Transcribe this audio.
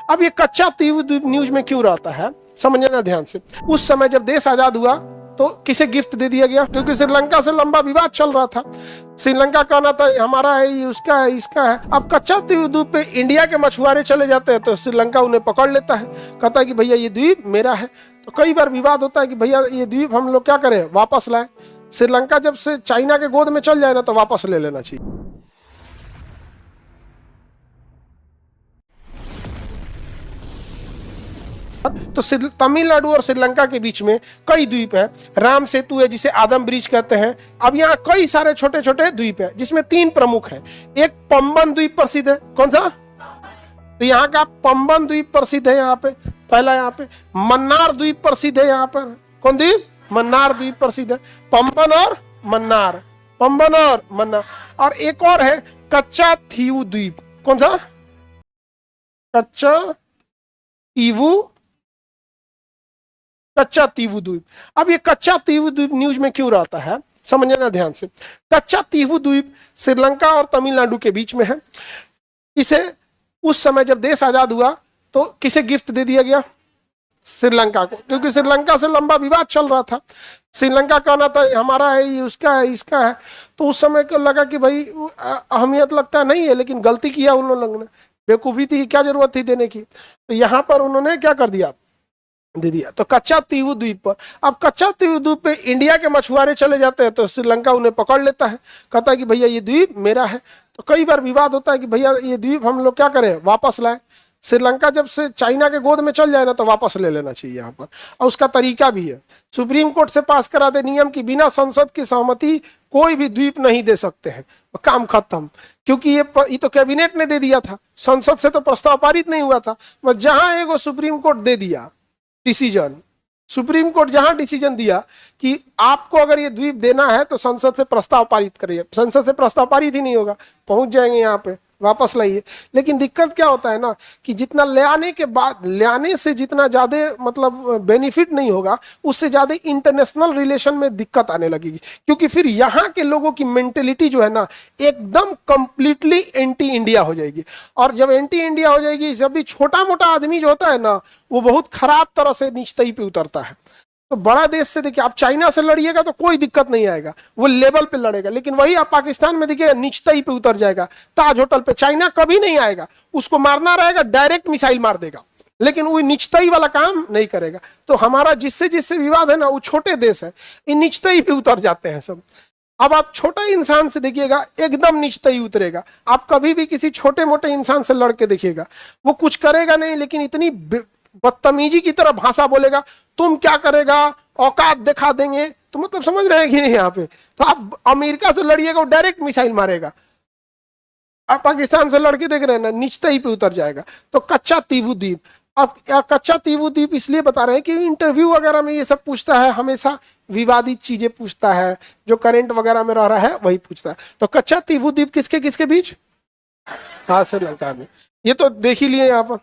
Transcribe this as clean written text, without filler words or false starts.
अब ये कच्चा तीव्र द्वीप न्यूज में क्यों रहता है, समझना ध्यान से। उस समय जब देश आजाद हुआ तो किसे गिफ्ट दे दिया गया, क्योंकि श्रीलंका से लंबा विवाद चल रहा था। श्रीलंका कहना था हमारा है, ये उसका है, इसका है। अब कच्चा तीव्र द्वीप पे इंडिया के मछुआरे चले जाते हैं तो श्रीलंका उन्हें पकड़ लेता है, कहता है कि भैया ये द्वीप मेरा है। तो कई बार विवाद होता है कि भैया ये द्वीप हम लोग क्या करें, वापस लाएं। श्रीलंका जब से चाइना के गोद में चल जाए ना तो वापस ले लेना चाहिए। तो तमिलनाडु और श्रीलंका के बीच में कई द्वीप है, राम सेतु है जिसे आदम ब्रिज कहते हैं। अब यहाँ कई सारे छोटे छोटे द्वीप है जिसमें 3 प्रमुख है। एक पंबन द्वीप प्रसिद्ध है, कौन सा, तो यहाँ का पंबन द्वीप प्रसिद्ध है। यहाँ पे पहला, यहाँ पे मन्नार द्वीप प्रसिद्ध है। यहाँ पर कौन द्वीप, मन्नार द्वीप प्रसिद्ध है। पंबन और मन्नार, पंबन और मन्नार। और एक और है कच्चा थीवु द्वीप, कौन सा, कच्चा तीवु द्वीप। अब ये कच्चा तीवु द्वीप न्यूज में क्यों रहता है, समझना ध्यान से। कच्चा तीवु द्वीप श्रीलंका और तमिलनाडु के बीच में है। इसे उस समय जब देश आजाद हुआ तो किसे गिफ्ट दे दिया गया, श्रीलंका को, क्योंकि श्रीलंका से लंबा विवाद चल रहा था। श्रीलंका कहना था हमारा है, ये उसका है, इसका है। तो उस समय को लगा कि भाई अहमियत लगता नहीं है, लेकिन गलती किया उन लोगों ने, बेवकूफ़ी थी, क्या जरूरत थी देने की। तो यहाँ पर उन्होंने क्या कर दिया, दे दिया। तो कच्चा तीवु द्वीप पर, अब कच्चा तीवु द्वीप पे इंडिया के मछुआरे चले जाते हैं तो श्रीलंका उन्हें पकड़ लेता है, कहता है कि भैया ये द्वीप मेरा है। तो कई बार विवाद होता है कि भैया ये द्वीप हम लोग क्या करें, वापस लाएं। श्रीलंका जब से चाइना के गोद में चल जाए ना तो वापस ले लेना चाहिए यहाँ पर। और उसका तरीका भी है, सुप्रीम कोर्ट से पास करा दे नियम की बिना संसद की सहमति कोई भी द्वीप नहीं दे सकते हैं, काम खत्म। क्योंकि ये तो कैबिनेट ने दे दिया था, संसद से तो प्रस्ताव पारित नहीं हुआ था। बस जहां एगो सुप्रीम कोर्ट दे दिया डिसीजन, सुप्रीम कोर्ट जहां डिसीजन दिया कि आपको अगर ये द्वीप देना है तो संसद से प्रस्ताव पारित करिए, संसद से प्रस्ताव पारित ही नहीं होगा, पहुंच जाएंगे यहाँ पे, वापस लाइए। लेकिन दिक्कत क्या होता है ना कि जितना ले आने के बाद, ले आने से जितना ज्यादा मतलब बेनिफिट नहीं होगा, उससे ज्यादा इंटरनेशनल रिलेशन में दिक्कत आने लगेगी। क्योंकि फिर यहाँ के लोगों की मेंटेलिटी जो है ना एकदम कंप्लीटली एंटी इंडिया हो जाएगी। और जब एंटी इंडिया हो जाएगी, जब भी छोटा मोटा आदमी जो होता है ना वो बहुत खराब तरह से नीचतई पे उतरता है। तो बड़ा देश से देखिए, आप चाइना से लड़िएगा तो कोई दिक्कत नहीं आएगा, वो लेवल पे लड़ेगा। लेकिन वही आप पाकिस्तान में देखिएगा नीचतई पे उतर जाएगा। ताज होटल पे चाइना कभी नहीं आएगा, उसको मारना रहेगा डायरेक्ट मिसाइल मार देगा, लेकिन वो नीचतई वाला काम नहीं करेगा। तो हमारा जिससे जिससे विवाद है ना, वो छोटे देश है, इन नीचतई पे उतर जाते हैं सब। अब आप छोटा इंसान से देखिएगा एकदम नीचतई उतरेगा। आप कभी भी किसी छोटे मोटे इंसान से लड़के देखिएगा, वो कुछ करेगा नहीं, लेकिन इतनी बदतमीजी की तरह भाषा बोलेगा, तुम क्या करेगा, औकात दिखा देंगे। तो मतलब समझ रहे हैं कि नहीं यहाँ पे। तो आप अमेरिका से लड़िएगा, वो डायरेक्ट मिसाइल मारेगा। आप पाकिस्तान से लड़के देख रहे हैं ना, नीचतई पे उतर जाएगा। तो कच्चा तीवु द्वीप, अब कच्चा तीवु द्वीप इसलिए बता रहे हैं कि इंटरव्यू वगैरह में ये सब पूछता है, हमेशा विवादित चीजें पूछता है, जो करंट वगैरह में रह रहा है वही पूछता है। तो कच्चा तीवु द्वीप किसके किसके बीच, हाँ श्रीलंका में। ये तो देख ही लिए यहाँ पर।